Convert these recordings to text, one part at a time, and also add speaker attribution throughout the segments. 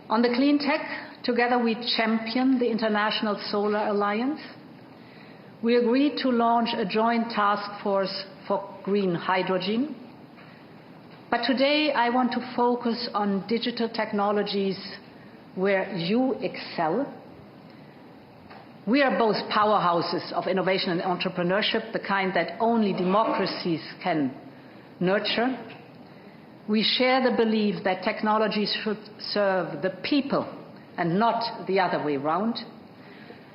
Speaker 1: On the clean tech, together we champion the International Solar Alliance. We agreed to launch a joint task force for green hydrogen. But today I want to focus on digital technologies where you excel. We are both powerhouses of innovation and entrepreneurship, the kind that only democracies can nurture. We share the belief that technologies should serve the people and not the other way around.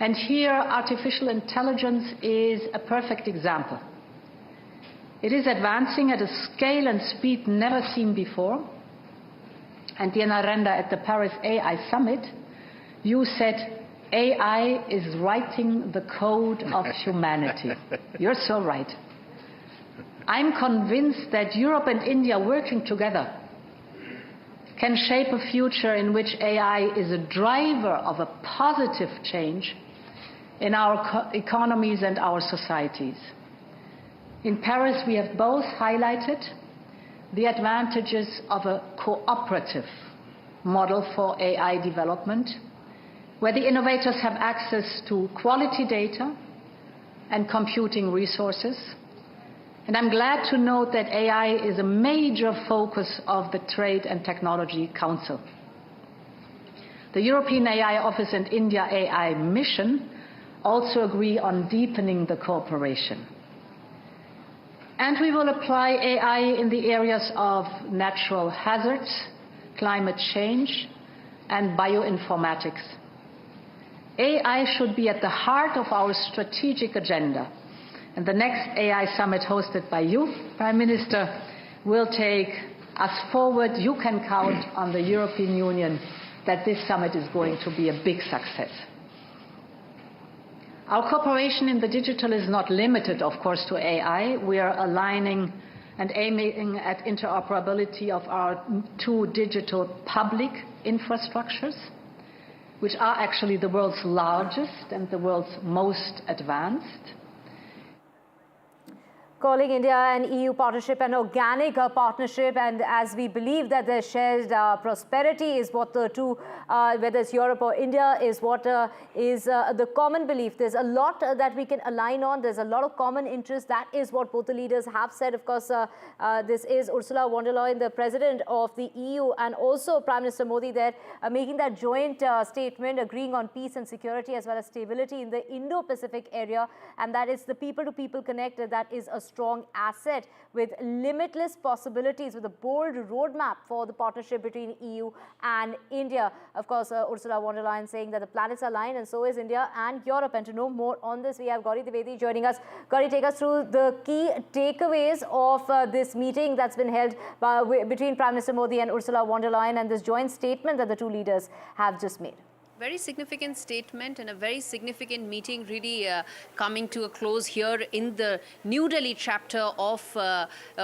Speaker 1: And here, artificial intelligence is a perfect example. It is advancing at a scale and speed never seen before. And dear Narendra, at the Paris AI Summit, you said, AI is writing the code of humanity. You're so right. I'm convinced that Europe and India working together can shape a future in which AI is a driver of a positive change in our economies and our societies. In Paris, we have both highlighted the advantages of a cooperative model for AI development, where the innovators have access to quality data and computing resources. And I'm glad to note that AI is a major focus of the Trade and Technology Council. The European AI Office and India AI Mission also agree on deepening the cooperation. And we will apply AI in the areas of natural hazards, climate change, and bioinformatics. AI should be at the heart of our strategic agenda. And the next AI summit hosted by you, Prime Minister, will take us forward. You can count on the European Union that this summit is going to be a big success. Our cooperation in the digital is not limited, of course, to AI. We are aligning and aiming at interoperability of our two digital public infrastructures, which are actually the world's largest and the world's most advanced.
Speaker 2: Calling India and EU partnership an organic partnership, and as we believe that the shared prosperity is what the two, whether it's Europe or India, is what is the common belief. There's a lot that we can align on. There's a lot of common interest. That is what both the leaders have said. Of course, this is Ursula von der Leyen, the president of the EU, and also Prime Minister Modi there, making that joint statement, agreeing on peace and security as well as stability in the Indo-Pacific area, and that is the people-to-people connect. That is a strong asset with limitless possibilities, with a bold roadmap for the partnership between EU and India. Of course, Ursula von der Leyen saying that the planets are aligned, and so is India and Europe. And to know more on this, we have Gauri Dwivedi joining us. Gauri, take us through the key takeaways of this meeting that's been held between Prime Minister Modi and Ursula von der Leyen, and this joint statement that the two leaders have just made.
Speaker 3: Very significant statement and a very significant meeting really coming to a close here in the New Delhi chapter of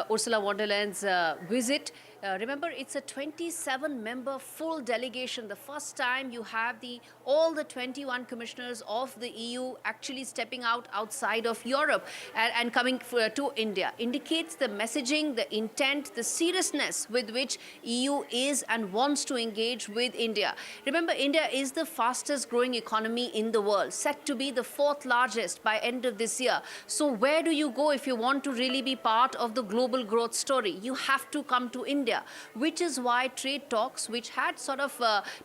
Speaker 3: Ursula von der Leyen's visit. Remember, it's a 27-member full delegation. The first time you have all the 21 commissioners of the EU actually stepping outside of Europe and coming to India. Indicates the messaging, the intent, the seriousness with which EU is and wants to engage with India. Remember, India is the fastest growing economy in the world, set to be the 4th largest by end of this year. So where do you go if you want to really be part of the global growth story? You have to come to India. Which is why trade talks, which had sort of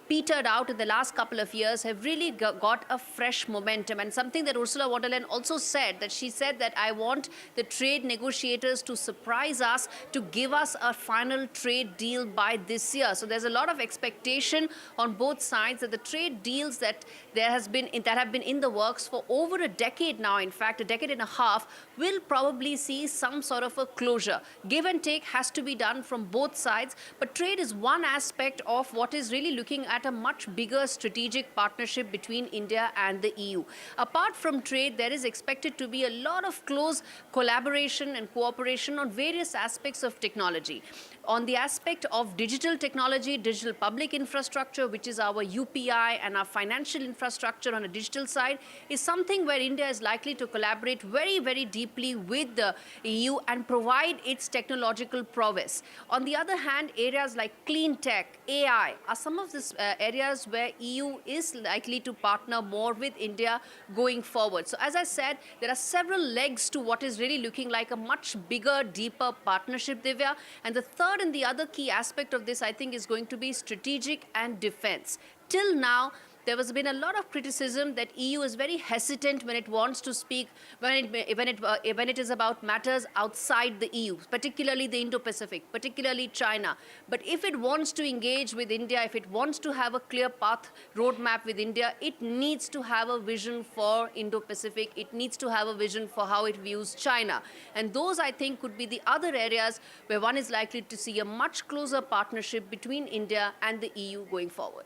Speaker 3: petered out in the last couple of years, have really got a fresh momentum. And something that Ursula von der Leyen also said, that she said that I want the trade negotiators to surprise us, to give us a final trade deal by this year. So there's a lot of expectation on both sides that the trade deals that have been in the works for over a decade now, in fact, a decade and a half, will probably see some sort of a closure. Give and take has to be done from both sides, but trade is one aspect of what is really looking at a much bigger strategic partnership between India and the EU. Apart from trade, there is expected to be a lot of close collaboration and cooperation on various aspects of technology. on the aspect of digital technology, digital public infrastructure, which is our UPI and our financial infrastructure on a digital side, is something where India is likely to collaborate very, very deeply with the EU and provide its technological prowess. On the other hand, areas like clean tech, AI are some of the areas where EU is likely to partner more with India going forward. So as I said, there are several legs to what is really looking like a much bigger, deeper partnership, Divya. And the third and the other key aspect of this, I think, is going to be strategic and defense. Till now, there has been a lot of criticism that EU is very hesitant when it wants to speak, when it is about matters outside the EU, particularly the Indo-Pacific, particularly China. But if it wants to engage with India, if it wants to have a clear path roadmap with India, it needs to have a vision for Indo-Pacific. It needs to have a vision for how it views China. And those, I think, could be the other areas where one is likely to see a much closer partnership between India and the EU going forward.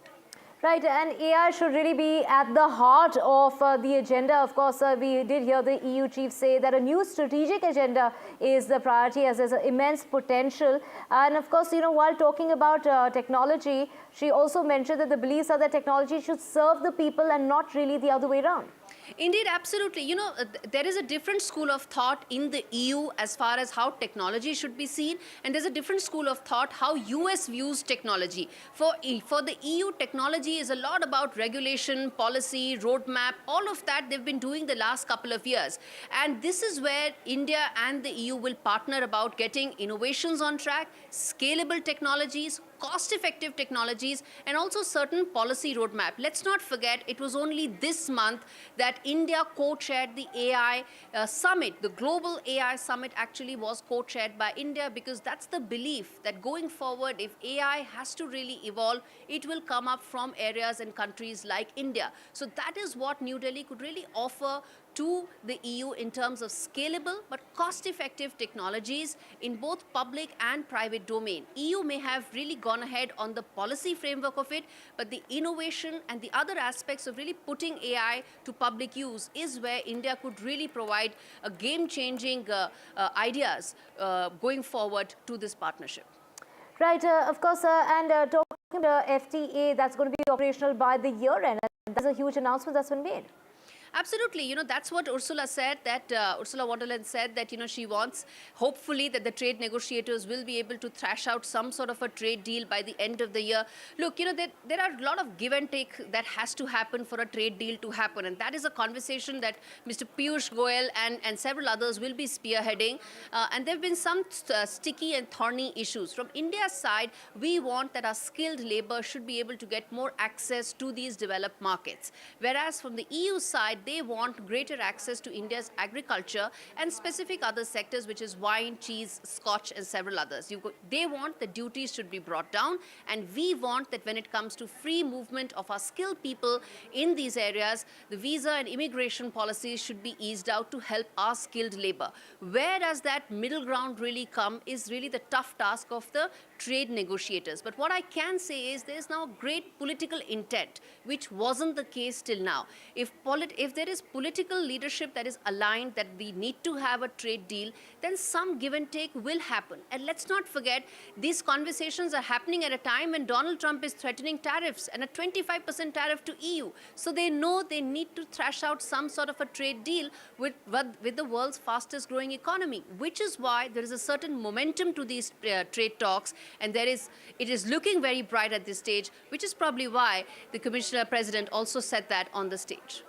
Speaker 2: Right, and AI should really be at the heart of the agenda. Of course, we did hear the EU chief say that a new strategic agenda is the priority, as there's immense potential. And of course, you know, while talking about technology, she also mentioned that the beliefs are that technology should serve the people and not really the other way around.
Speaker 3: Indeed, absolutely. You know, there is a different school of thought in the EU as far as how technology should be seen, and there's a different school of thought how US views technology. For the EU, technology is a lot about regulation, policy, roadmap, all of that they've been doing the last couple of years. And this is where India and the EU will partner about getting innovations on track, scalable technologies, cost-effective technologies, and also certain policy roadmap. Let's not forget, it was only this month that India co-chaired the AI summit. The global AI summit actually was co-chaired by India, because that's the belief that going forward, if AI has to really evolve, it will come up from areas and countries like India. So that is what New Delhi could really offer to the EU in terms of scalable but cost-effective technologies in both public and private domain. EU may have really gone ahead on the policy framework of it, but the innovation and the other aspects of really putting AI to public use is where India could really provide a game-changing ideas going forward to this partnership.
Speaker 2: Right, of course, and talking to FTA, that's going to be operational by the year end. And there's a huge announcement that's been made.
Speaker 3: Absolutely. You know, that's what Ursula said, that Ursula von der Leyen said that, you know, she wants, hopefully, that the trade negotiators will be able to thrash out some sort of a trade deal by the end of the year. Look, you know, there are a lot of give and take that has to happen for a trade deal to happen. And that is a conversation that Mr. Piyush Goyal and several others will be spearheading. And there have been some sticky and thorny issues. From India's side, we want that our skilled labor should be able to get more access to these developed markets. Whereas from the EU side, they want greater access to India's agriculture and specific other sectors, which is wine, cheese, scotch, and several others. They want the duties should be brought down, and we want that when it comes to free movement of our skilled people in these areas, the visa and immigration policies should be eased out to help our skilled labor. Where does that middle ground really come is really the tough task of the trade negotiators. But what I can say is there is now great political intent, which wasn't the case till now. If there is political leadership that is aligned that we need to have a trade deal, then some give and take will happen. And let's not forget, these conversations are happening at a time when Donald Trump is threatening tariffs and a 25% tariff to EU. So they know they need to thrash out some sort of a trade deal with the world's fastest growing economy, which is why there is a certain momentum to these trade talks. And it is looking very bright at this stage, which is probably why the Commissioner President also said that on the stage.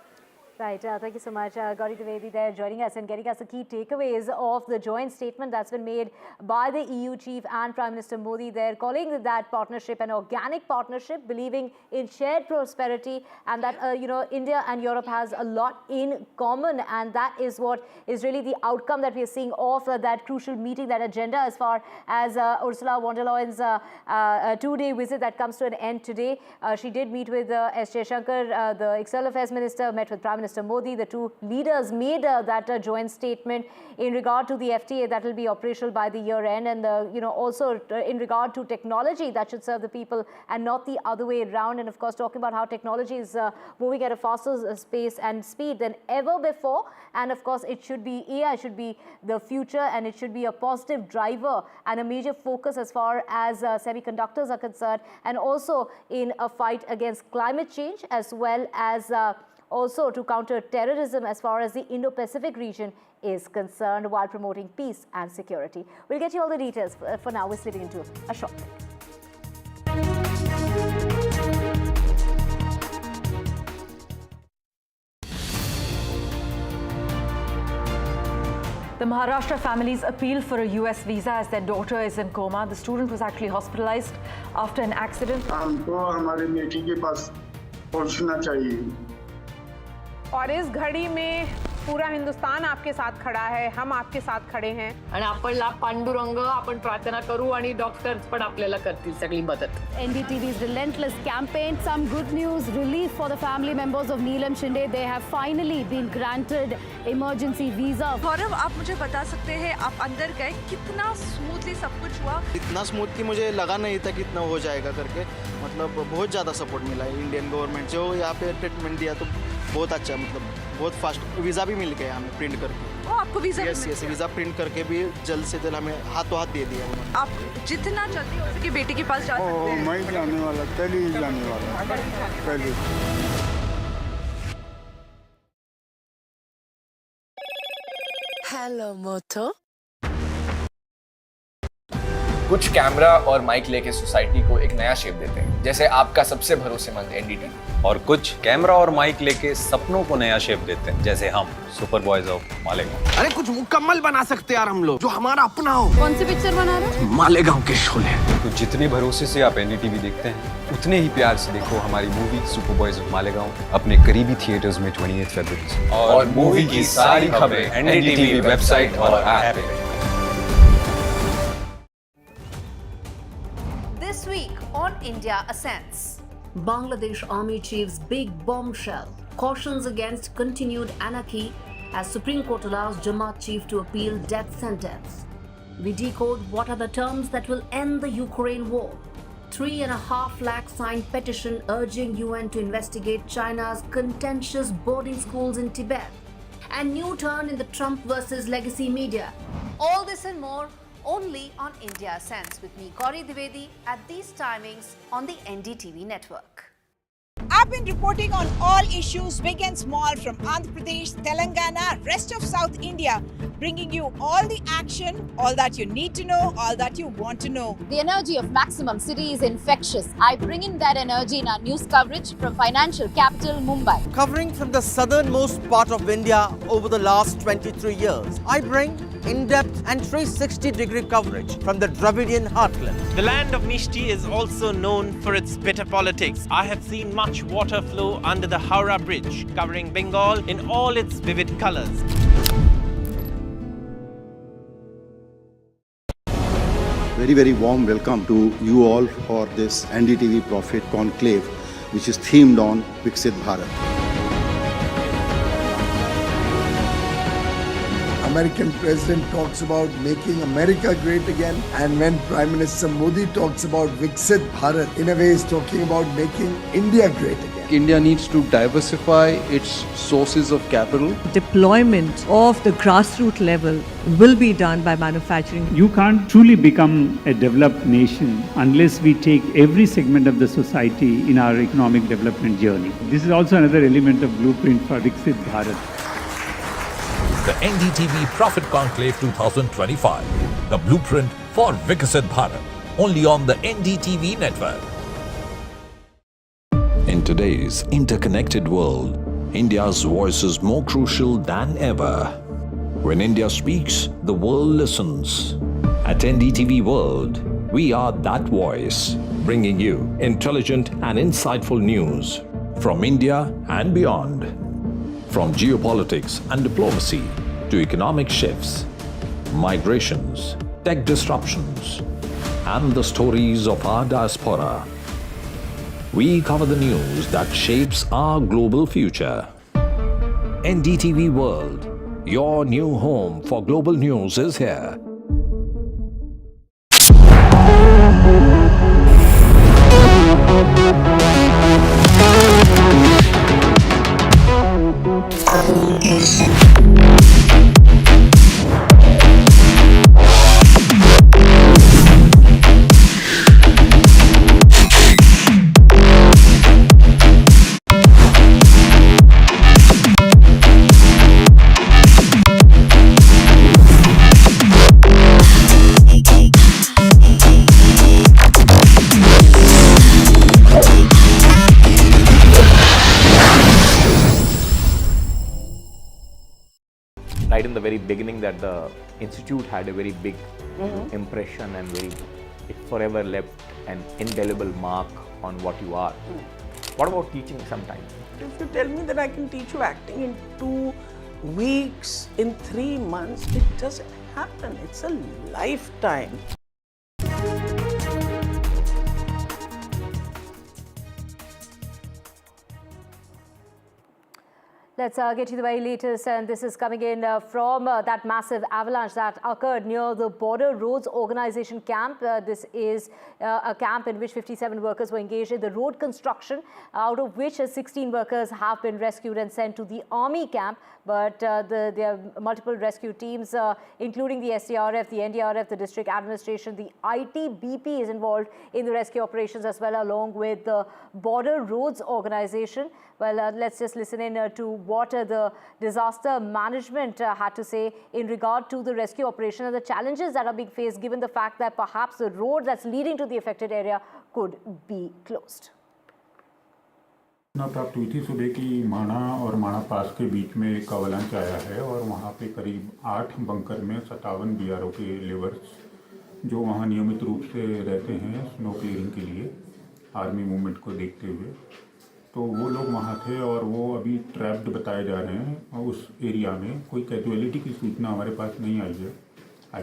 Speaker 2: Right. Thank you so much, Gauri Trivedi there joining us and getting us the key takeaways of the joint statement that's been made by the EU chief and Prime Minister Modi there, calling that partnership an organic partnership, believing in shared prosperity, and that, you know, India and Europe has a lot in common. And that is what is really the outcome that we are seeing of that crucial meeting, that agenda, as far as Ursula von der Leyen's two-day visit that comes to an end today. She did meet with S. Jaishankar, the External Affairs Minister, met with Prime Minister Minister Modi. The two leaders made that joint statement in regard to the FTA that will be operational by the year end, and also in regard to technology that should serve the people and not the other way around. And of course, talking about how technology is moving at a faster pace and speed than ever before. And of course, AI should be the future, and it should be a positive driver and a major focus as far as semiconductors are concerned, and also in a fight against climate change, as well as also to counter terrorism as far as the Indo-Pacific region is concerned, while promoting peace and security. We'll get you all the details. For now, we're slipping into a short break.
Speaker 4: The Maharashtra families appealed for a US visa as their daughter is in coma. The student was actually hospitalized after an accident.
Speaker 5: हमको हमारी बेटी के पास पहुंचना चाहिए।
Speaker 6: और इस घड़ी में पूरा हिंदुस्तान आपके साथ खड़ा है, हम आपके साथ खड़े हैं।
Speaker 7: आणि आपणला पांडुरंग आपण प्रार्थना करू आणि डॉक्टर्स पण आपल्याला करतील सगळी मदत.
Speaker 8: NDTV's relentless campaign. Some good news, relief for the family members of Neelam Shinde. They have finally been granted emergency visa.
Speaker 9: गौरव, आप मुझे बता सकते हैं आप अंदर गए, कितना स्मूथली सब कुछ हुआ?
Speaker 10: इतना स्मूथ कि मुझे लगा नहीं था कि इतना हो जाएगा करके, मतलब बहुत ज़्यादा सपोर्ट मिला है इंडियन गवर्नमेंट जो यहाँ पे ट्रीटमेंट दिया, तो बहुत अच्छा, मतलब बहुत फास्ट वीज़ा भी मिल गया हमें प्रिंट करके।
Speaker 9: आपको वीज़ा?
Speaker 10: यस, वीज़ा प्रिंट करके भी जल्द से जल्द हमें हाथों हाथ दे दिया उन्होंने।
Speaker 9: आप जितना जल्दी हो सके बेटी के पास जा सकते हैं।
Speaker 5: मैं जाने वाला, कल ही जाने वाला, कल ही।
Speaker 9: हेलो मोटो।
Speaker 11: कुछ कैमरा और माइक लेके सोसाइटी को एक नया शेप देते हैं, जैसे आपका सबसे भरोसेमंद NDTV।
Speaker 12: और कुछ कैमरा और माइक लेके सपनों को नया शेप देते हैं, जैसे हम सुपर बॉयज ऑफ मालेगांव।
Speaker 10: अरे कुछ मुकम्मल बना सकते यार हम लोग, जो हमारा अपना हो।
Speaker 8: कौन सी पिक्चर बना रहे हो?
Speaker 10: मालेगांव के शोले।
Speaker 12: तो जितने भरोसे से आप NDTV देखते हैं, उतने ही प्यार से देखो हमारी movie super boys of Malegaon अपने करीबी थिएटर्स में 28 फरवरी से।
Speaker 11: और मूवी की सारी खबरें NDTV वेबसाइट और ऐप पे।
Speaker 3: This week on India Ascents, Bangladesh Army Chief's big bombshell cautions against continued anarchy as Supreme Court allows Jamaat Chief to appeal death sentence. We decode what are the terms that will end the Ukraine war. 3.5 lakh signed petition urging UN to investigate China's contentious boarding schools in Tibet. And new turn in the Trump versus legacy media. All this and more only on India Ascents with me, Gauri Dwivedi, at these timings on the NDTV network.
Speaker 13: I've been reporting on all issues, big and small, from Andhra Pradesh, Telangana, rest of South India, bringing you all the action, all that you need to know, all that you want to know.
Speaker 8: The energy of Maximum City is infectious. I bring in that energy in our news coverage from financial capital Mumbai.
Speaker 10: Covering from the southernmost part of India over the last 23 years, I bring in-depth and 360-degree coverage from the Dravidian heartland.
Speaker 14: The land of Mishti is also known for its bitter politics. I have seen much water flow under the Howrah Bridge, covering Bengal in all its vivid colors.
Speaker 5: Very, very warm welcome to you all for this NDTV Prophet Conclave, which is themed on Viksit Bharat.
Speaker 15: American president talks about making America great again, and when Prime Minister Modi talks about Viksit Bharat, in a way is talking about making India great again.
Speaker 16: India needs to diversify its sources of capital.
Speaker 17: Deployment of the grassroots level will be done by manufacturing.
Speaker 18: You can't truly become a developed nation unless we take every segment of the society in our economic development journey. This is also another element of blueprint for Viksit Bharat.
Speaker 19: The NDTV Prophet Conclave 2025, the blueprint for Viksit Bharat, only on the NDTV network.
Speaker 20: In today's interconnected world, India's voice is more crucial than ever. When India speaks, the world listens. At NDTV World, we are that voice, bringing you intelligent and insightful news from India and beyond. From geopolitics and diplomacy to economic shifts, migrations, tech disruptions, and the stories of our diaspora, we cover the news that shapes our global future. NDTV World, your new home for global news is here.
Speaker 21: Right in the very beginning, that the institute had a very big impression and it forever left an indelible mark on what you are. What about teaching sometimes?
Speaker 22: If you tell me that I can teach you acting in 2 weeks, in 3 months, it doesn't happen. It's a lifetime.
Speaker 2: Let's get to the very latest, and this is coming in from that massive avalanche that occurred near the Border Roads Organization camp. This is a camp in which 57 workers were engaged in the road construction, out of which 16 workers have been rescued and sent to the army camp. But there are multiple rescue teams, including the SDRF, the NDRF, the district administration, the ITBP is involved in the rescue operations as well, along with the Border Roads Organization. Well, let's just listen in to what the disaster management had to say in regard to the rescue operation and the challenges that are being faced, given the fact that perhaps the road that's leading to the affected area could be closed.
Speaker 23: सूचना प्राप्त हुई थी सुबह की माणा और माणा पास के बीच में एक अवलांच आया है और वहाँ पे करीब 8 बंकर में 57 बीआरओ के लेबर्स जो वहाँ नियमित रूप से रहते हैं स्नो क्लियरिंग के लिए आर्मी मूवमेंट को देखते हुए, तो वो लोग वहाँ थे और वो अभी ट्रैप्ड बताए जा रहे हैं और उस एरिया में कोई कैजुअलिटी की सूचना हमारे पास नहीं आई है।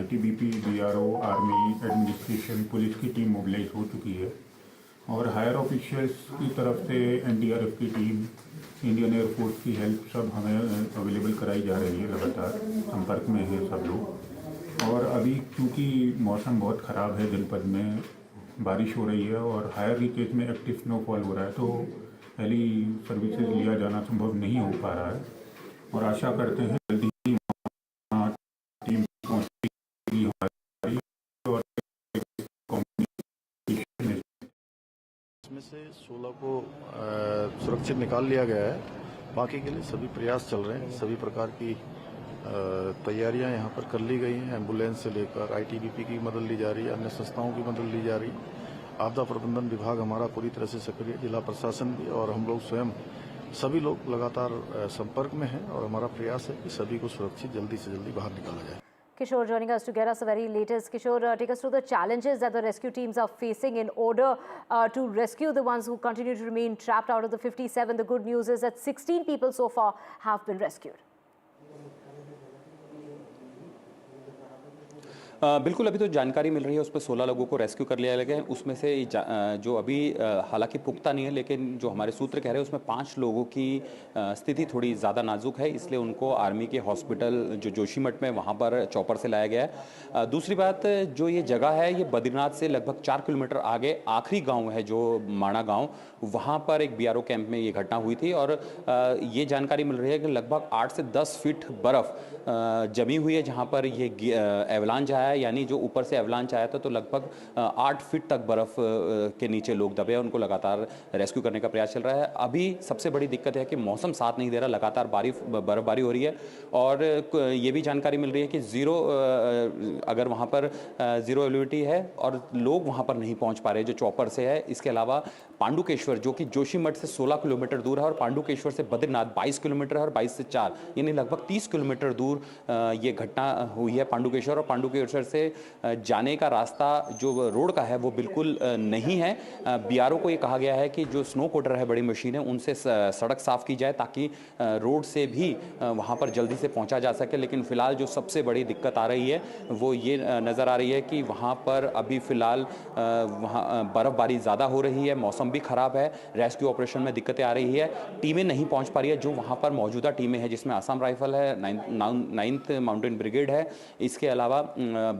Speaker 23: ITBP, BRO, army, administration, police की टीम मोबिलाइज हो चुकी है और हायर ऑफिशियल्स की तरफ से NDRF की टीम, इंडियन एयरफोर्स की हेल्प सब हमें अवेलेबल कराई जा रही है, लगातार संपर्क में है सब लोग। और अभी क्योंकि मौसम बहुत ख़राब है, जनपद में बारिश हो रही है और हायर रीचेज में एक्टिव स्नोफॉल हो रहा है, तो हेली सर्विसेज लिया जाना संभव नहीं हो पा रहा है और आशा करते हैं जल्दी ही टीम पहुंचेगी हमारी और
Speaker 24: इसमें से 16 को सुरक्षित निकाल लिया गया है। बाकी के लिए सभी प्रयास चल रहे हैं, सभी प्रकार की तैयारियां यहाँ पर कर ली गई हैं। एम्बुलेंस से लेकर ITBP की मदद ली जा रही है, अन्य संस्थाओं की मदद ली जा रही है। आपदा प्रबंधन विभाग हमारा पूरी तरह से सक्रिय, जिला प्रशासन भी, और हम लोग स्वयं सभी लोग लगातार संपर्क में हैं और हमारा प्रयास है कि सभी को सुरक्षित जल्दी से जल्दी बाहर निकाला जाए।
Speaker 2: Kishore joining us to get us the very latest. Kishore, take us through the challenges that the rescue teams are facing in order to rescue the ones who continue to remain trapped out of the 57. The good news is that 16 people so far have been rescued.
Speaker 12: बिल्कुल, अभी तो जानकारी मिल रही है, उस पर 16 लोगों को रेस्क्यू कर लिया गया है। उसमें से जो अभी हालांकि पुख्ता नहीं है, लेकिन जो हमारे सूत्र कह रहे हैं उसमें 5 लोगों की स्थिति थोड़ी ज़्यादा नाजुक है, इसलिए उनको आर्मी के हॉस्पिटल जो जोशीमठ में वहाँ पर चॉपर से लाया गया है। दूसरी बात, जो ये जगह है ये बद्रीनाथ से लगभग 4 किलोमीटर आगे आखिरी गाँव है जो माणा गाँव, वहाँ पर एक BRO कैंप में ये घटना हुई थी और ये जानकारी मिल रही है कि लगभग 8 से 10 फीट बर्फ़ जमी हुई है जहाँ पर ये एवलांच आया, यानी जो ऊपर से एवलांच आया था तो लगभग 8 फीट तक बर्फ़ के नीचे लोग दबे हैं, उनको लगातार रेस्क्यू करने का प्रयास चल रहा है। अभी सबसे बड़ी दिक्कत है कि मौसम साथ नहीं दे रहा, लगातार बर्फबारी हो रही है और ये भी जानकारी मिल रही है कि अगर वहाँ पर ज़ीरो एलिविटी है और लोग वहाँ पर नहीं पहुँच पा रहे जो चॉपर से है। इसके अलावा पांडुकेश्वर जो कि जोशीमठ से 16 किलोमीटर दूर है और पांडुकेश्वर से बद्रीनाथ 22 किलोमीटर है और 22 से 4 यानी लगभग 30 किलोमीटर दूर ये घटना हुई है पांडुकेश्वर। और पांडुकेश्वर से जाने का रास्ता जो रोड का है वो बिल्कुल नहीं है। BRO को ये कहा गया है कि जो स्नो कोटर है, बड़ी मशीन है, उनसे सड़क साफ की जाए ताकि रोड से भी वहाँ पर जल्दी से पहुँचा जा सके। लेकिन फिलहाल जो सबसे बड़ी दिक्कत आ रही है वो ये नज़र आ रही है कि वहाँ पर अभी फ़िलहाल वहाँ बर्फ़बारी ज़्यादा हो रही है, मौसम मौसम भी ख़राब है, रेस्क्यू ऑपरेशन में दिक्कतें आ रही है, टीमें नहीं पहुंच पा रही है। जो वहां पर मौजूदा टीमें हैं जिसमें असम राइफल है, 9th माउंटेन ब्रिगेड है, इसके अलावा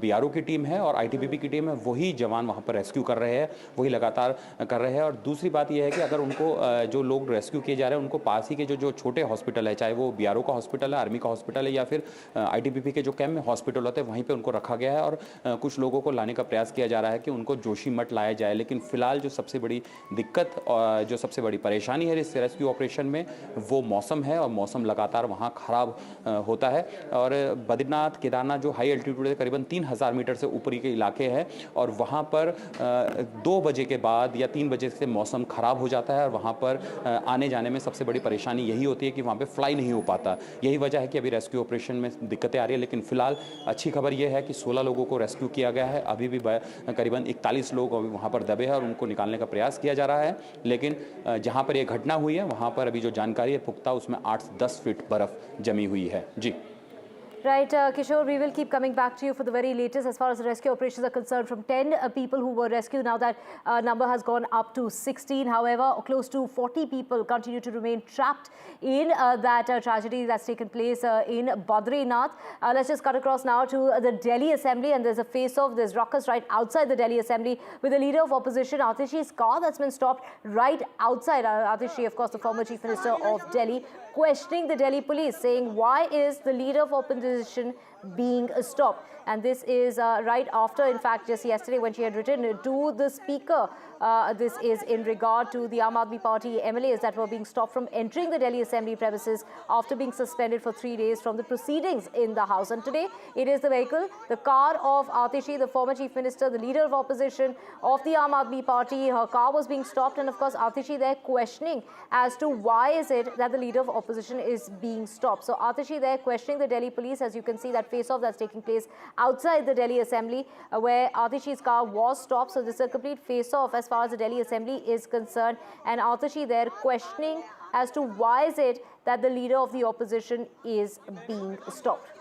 Speaker 12: बीआरओ की टीम है और आईटीबीपी की टीम है, वही जवान वहां पर रेस्क्यू कर रहे हैं, वही लगातार कर रहे हैं। और दूसरी बात यह है कि अगर उनको जो लोग रेस्क्यू किए जा रहे हैं उनको पास ही के जो छोटे हॉस्पिटल है, चाहे वो बीआरओ का हॉस्पिटल है, आर्मी का हॉस्पिटल है या फिर आईटीबीपी के जो कैंप में हॉस्पिटल होते हैं वहीं पे उनको रखा गया है और कुछ लोगों को लाने का प्रयास किया जा रहा है कि उनको जोशीमठ लाया जाए। लेकिन फिलहाल जो सबसे बड़ी दिक्कत और जो सबसे बड़ी परेशानी है इस रेस्क्यू ऑपरेशन में वो मौसम है और मौसम लगातार वहाँ ख़राब होता है। और बद्रीनाथ केदारनाथ जो हाई एल्टीट्यूड है करीबन 3000 मीटर से ऊपरी के इलाके हैं और वहाँ पर 2 बजे के बाद या 3 बजे से मौसम ख़राब हो जाता है और वहाँ पर आने जाने में सबसे बड़ी परेशानी यही होती है कि वहाँ पे फ्लाई नहीं हो पाता। यही वजह है कि अभी रेस्क्यू ऑपरेशन में दिक्कतें आ रही है। लेकिन फिलहाल अच्छी खबर यह है कि 16 लोगों को रेस्क्यू किया गया है। अभी भी करीबन 41 लोग अभी वहाँ पर दबे हैं और उनको निकालने का प्रयास किया जा रहा है। लेकिन जहाँ पर यह घटना हुई है वहाँ पर अभी जो जानकारी है पुख्ता उसमें 8 से 10 फीट बर्फ़ जमी हुई है। जी
Speaker 2: Right, Kishore, we will keep coming back to you for the very latest as far as the rescue operations are concerned. From 10 people who were rescued, now that number has gone up to 16. However, close to 40 people continue to remain trapped in that tragedy that's taken place in Badrinath. Let's just cut across now to the Delhi Assembly, and there's a face-off, there's ruckus right outside the Delhi Assembly with the leader of opposition, Atishi's car that's been stopped right outside. Atishi, of course, the former Chief Minister of Delhi, questioning the Delhi police, saying why is the leader of opposition being stopped? And this is right after, in fact, just yesterday when she had written to the speaker. This is in regard to the Aam Aadmi Party MLAs that were being stopped from entering the Delhi Assembly premises after being suspended for 3 days from the proceedings in the House. And today, it is the vehicle, the car of Atishi, the former Chief Minister, the leader of opposition of the Aam Aadmi Party. Her car was being stopped, and of course, Atishi there questioning as to why is it that the leader of opposition is being stopped. So Atishi there questioning the Delhi police, as you can see that face-off that's taking place outside the Delhi Assembly where Atishi's car was stopped. So this is a complete face-off as far as the Delhi Assembly is concerned, and Atishi there questioning as to why is it that the leader of the opposition is being stopped.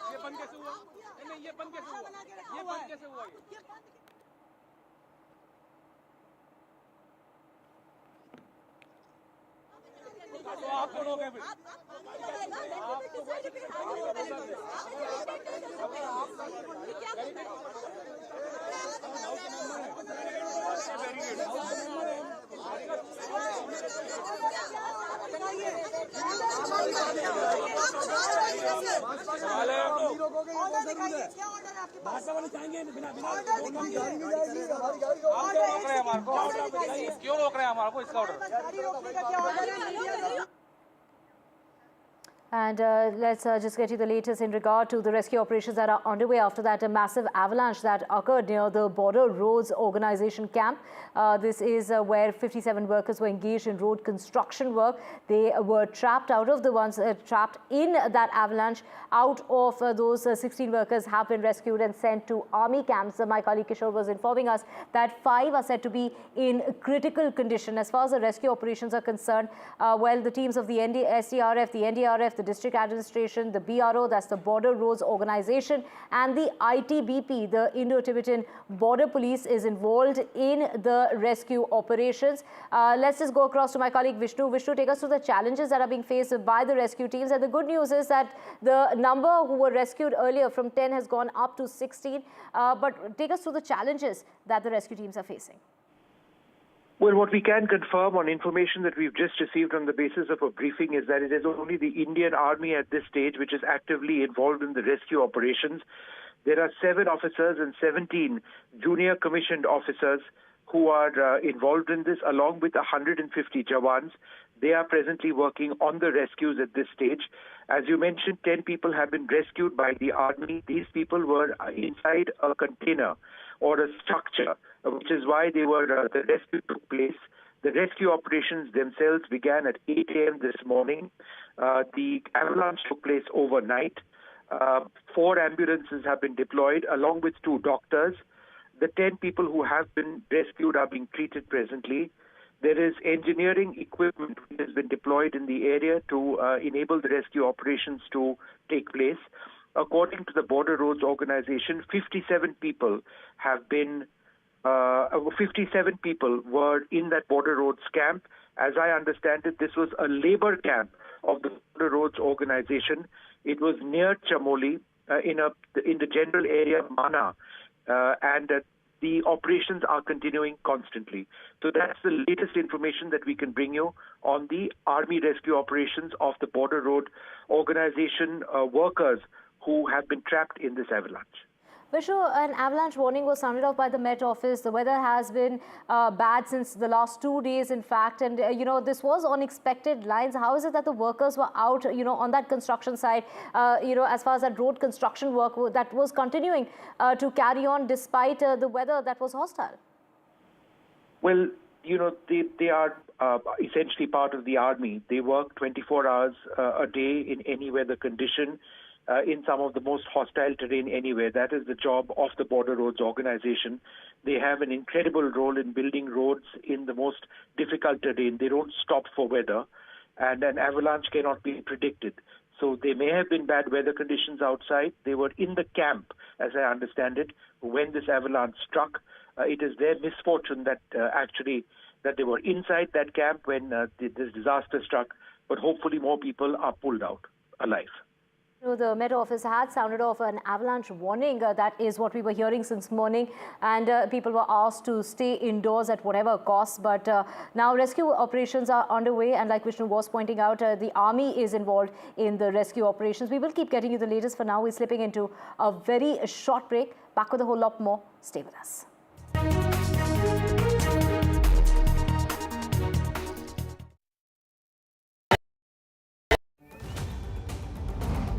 Speaker 1: क्यों रोक रहे हैं हमारे को इसका order?
Speaker 2: And let's just get you the latest in regard to the rescue operations that are underway after that massive avalanche that occurred near the Border Roads Organization camp. This is where 57 workers were engaged in road construction work. They were trapped. Out of the ones trapped in that avalanche, out of those 16 workers have been rescued and sent to army camps. My colleague Kishore was informing us that 5 are said to be in critical condition. As far as the rescue operations are concerned, well, the teams of the SDRF, the NDRF, the District Administration, the BRO, that's the Border Roads Organization, and the ITBP, the Indo-Tibetan Border Police, is involved in the rescue operations. Let's just go across to my colleague Vishnu. Vishnu, take us through the challenges that are being faced by the rescue teams. And the good news is that the number who were rescued earlier from 10 has gone up to 16. But take us through the challenges that the rescue teams are facing.
Speaker 1: Well, what we can confirm on information that we've just received on the basis of a briefing is that it is only the Indian Army at this stage which is actively involved in the rescue operations. There are 7 officers and 17 junior commissioned officers who are involved in this, along with 150 Jawans. They are presently working on the rescues at this stage. As you mentioned, 10 people have been rescued by the Army. These people were inside a container or a structure, which is why they were the rescue took place. The rescue operations themselves began at 8 a.m. this morning. The avalanche took place overnight. 4 ambulances have been deployed along with 2 doctors. The 10 people who have been rescued are being treated presently. There is engineering equipment which has been deployed in the area to enable the rescue operations to take place. According to the Border Roads Organization, 57 people have been 57 people were in that border roads camp. As I understand it, this was a labor camp of the Border Roads Organization. It was near Chamoli, in the general area of Mana, and the operations are continuing constantly. So that's the latest information that we can bring you on the army rescue operations of the Border Road Organization workers who have been trapped in this avalanche.
Speaker 2: Vishnu, an avalanche warning was sounded off by the Met Office. The weather has been bad since the last 2 days, in fact. And, this was on expected lines. How is it that the workers were out, on that construction site, as far as that road construction work that was continuing to carry on despite the weather that was hostile?
Speaker 1: Well, they are essentially part of the army. They work 24 hours a day in any weather condition. In some of the most hostile terrain anywhere. That is the job of the Border Roads Organization. They have an incredible role in building roads in the most difficult terrain. They don't stop for weather, and an avalanche cannot be predicted. So they may have been bad weather conditions outside. They were in the camp, as I understand it, when this avalanche struck. It is their misfortune that that they were inside that camp when this disaster struck, but hopefully more people are pulled out alive.
Speaker 2: The Met Office had sounded off an avalanche warning. That is what we were hearing since morning. And people were asked to stay indoors at whatever cost. But now rescue operations are underway. And like Vishnu was pointing out, the army is involved in the rescue operations. We will keep getting you the latest. For now, we're slipping into a very short break. Back with a whole lot more. Stay with us.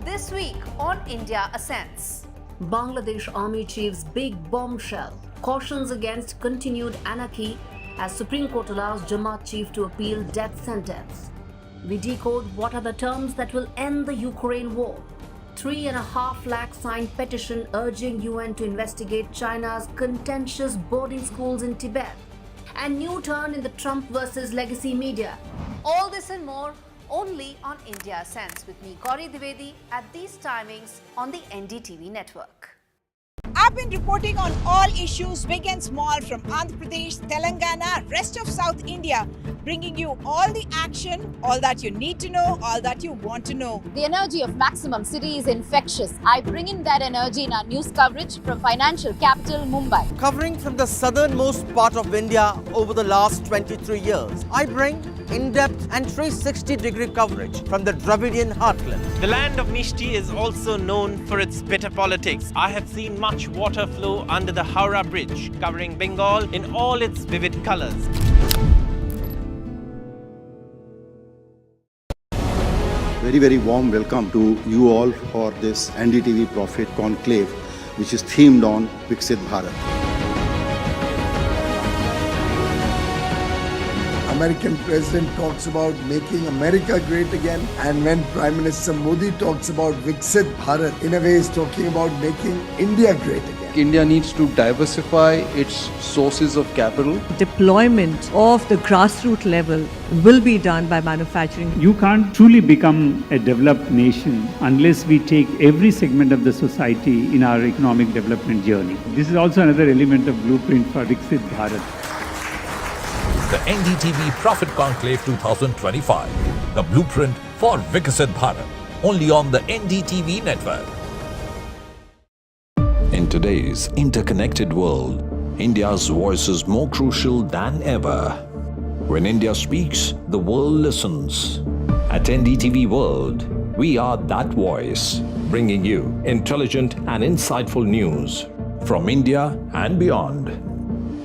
Speaker 3: This week on India Ascends.
Speaker 4: Bangladesh Army Chief's big bombshell cautions against continued anarchy as Supreme Court allows Jamaat Chief to appeal death sentence. We decode what are the terms that will end the Ukraine war. 3.5 lakh signed petition urging UN to investigate China's contentious boarding schools in Tibet. And new turn in the Trump versus legacy media.
Speaker 3: All this and more only on India Ascends with me, Gauri Dwivedi, at these timings on the NDTV network.
Speaker 13: I've been reporting on all issues big and small from Andhra Pradesh, Telangana, rest of South India, bringing you all the action, all that you need to know, all that you want to know.
Speaker 8: The energy of Maximum City is infectious. I bring in that energy in our news coverage from financial capital Mumbai.
Speaker 14: Covering from the southernmost part of India over the last 23 years, I bring in-depth and 360-degree coverage from the Dravidian heartland. The land of Mishti is also known for its bitter politics. I have seen much water flow under the Howrah Bridge, covering Bengal in all its vivid colors.
Speaker 5: Very, very warm welcome to you all for this NDTV Profit Conclave, which is themed on Viksit Bharat.
Speaker 15: American president talks about making America great again, and when Prime Minister Modi talks about Viksit Bharat, in a way is talking about making India great again.
Speaker 16: India needs to diversify its sources of capital.
Speaker 17: Deployment of the grassroots level will be done by manufacturing.
Speaker 18: You can't truly become a developed nation unless we take every segment of the society in our economic development journey. This is also another element of blueprint for Viksit Bharat.
Speaker 19: The NDTV Profit Conclave 2025, the blueprint for Viksit Bharat, only on the NDTV network.
Speaker 20: In today's interconnected world, India's voice is more crucial than ever. When India speaks, the world listens. At NDTV World, we are that voice, bringing you intelligent and insightful news from India and beyond.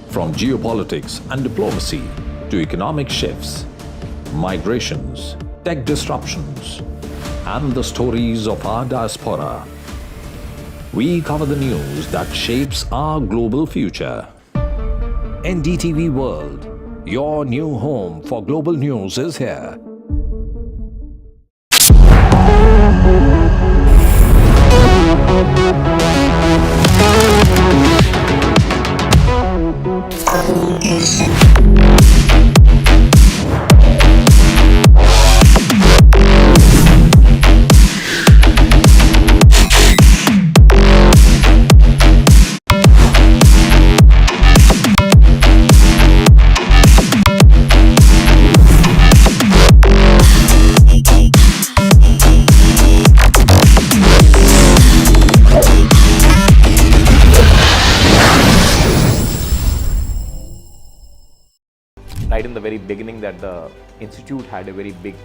Speaker 20: From geopolitics and diplomacy to economic shifts, migrations, tech disruptions, and the stories of our diaspora, we cover the news that shapes our global future. NDTV World, your new home for global news, is here.
Speaker 21: very beginning that the institute had a very big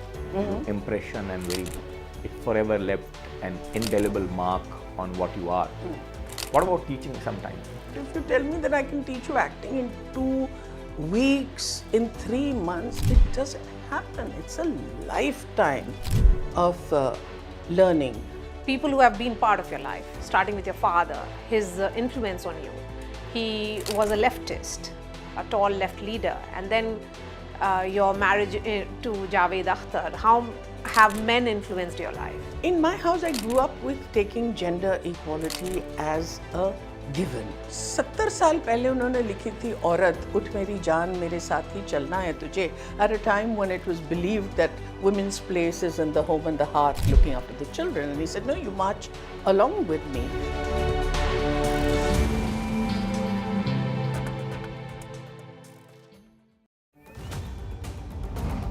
Speaker 21: impression and it forever left an indelible mark on what you are. What about teaching sometimes?
Speaker 22: If you tell me that I can teach you acting in 2 weeks, in 3 months, it doesn't happen. It's a lifetime of learning.
Speaker 6: People who have been part of your life, starting with your father, his influence on you. He was a leftist, a tall left leader, and then your marriage to Javed Akhtar. How have men influenced your life?
Speaker 22: In my house, I grew up with taking gender equality as a given. 70 साल पहले उन्होंने लिखी थी औरत उठ मेरी जान मेरे साथ ही चलना है तुझे, at a time when it was believed that women's place is in the home and the heart, looking after the children. And he said, no, you march along with me.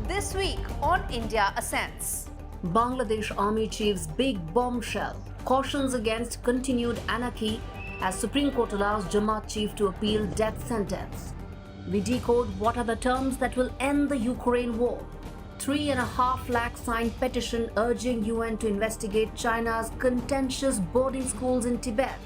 Speaker 3: This week on India Ascends.
Speaker 4: Bangladesh Army Chief's big bombshell cautions against continued anarchy as Supreme Court allows Jamaat chief to appeal death sentence. We decode what are the terms that will end the Ukraine war. 3.5 lakh signed petition urging UN to investigate China's contentious boarding schools in Tibet.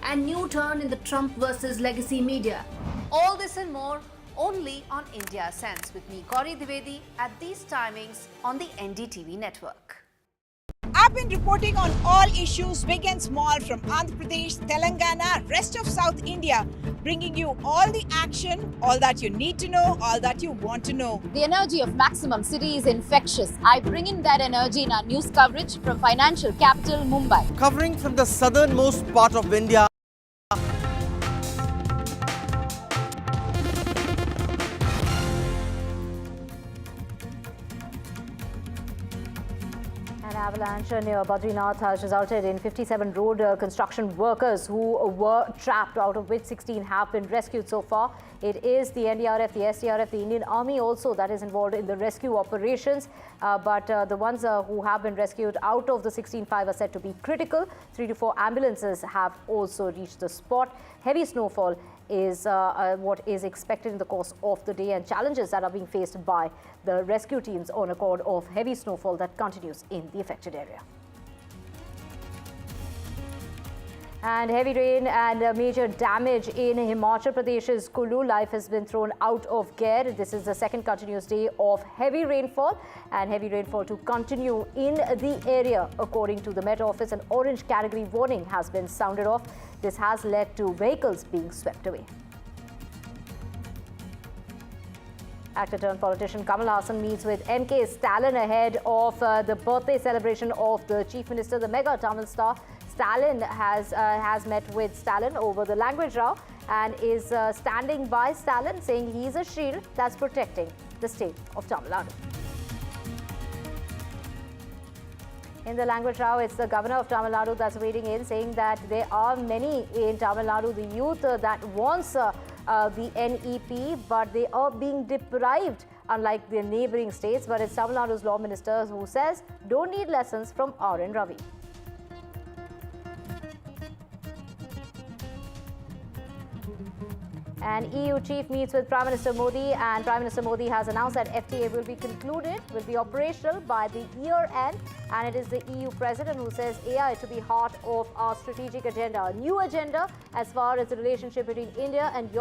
Speaker 4: And new turn in the Trump versus legacy media.
Speaker 3: All this and more only on India Ascends with me, Gauri Dwivedi, at these timings on the NDTV network.
Speaker 13: I've been reporting on all issues big and small from Andhra Pradesh, Telangana, rest of South India, bringing you all the action, all that you need to know, all that you want to know.
Speaker 8: The energy of Maximum City is infectious. I bring in that energy in our news coverage from financial capital Mumbai.
Speaker 14: Covering from the southernmost part of India.
Speaker 2: An avalanche near Badrinath has resulted in 57 road construction workers who were trapped, out of which 16 have been rescued so far. It is the NDRF, the SDRF, the Indian Army also that is involved in the rescue operations. But the ones who have been rescued out of the 16, 5 are said to be critical. 3 to 4 ambulances have also reached the spot. Heavy snowfall is what is expected in the course of the day, and challenges that are being faced by the rescue teams on account of heavy snowfall that continues in the affected area. And heavy rain and major damage in Himachal Pradesh's Kullu. Life has been thrown out of gear. This is the second continuous day of heavy rainfall, and heavy rainfall to continue in the area. According to the Met Office, an orange category warning has been sounded off. This has led to vehicles being swept away. Actor-turned-politician Kamal Haasan meets with M.K. Stalin ahead of the birthday celebration of the Chief Minister. The mega Tamil star Stalin has met with Stalin over the language row and is standing by Stalin, saying he is a shield that's protecting the state of Tamil Nadu. In the language row, it's the governor of Tamil Nadu that's wading in, saying that there are many in Tamil Nadu, the youth that wants the NEP, but they are being deprived, unlike the neighbouring states. But it's Tamil Nadu's law minister who says, don't need lessons from R.N. Ravi. An EU chief meets with Prime Minister Modi, and Prime Minister Modi has announced that FTA will be operational by the year end. And it is the EU president who says AI to be heart of our strategic agenda, a new agenda as far as the relationship between India and Europe.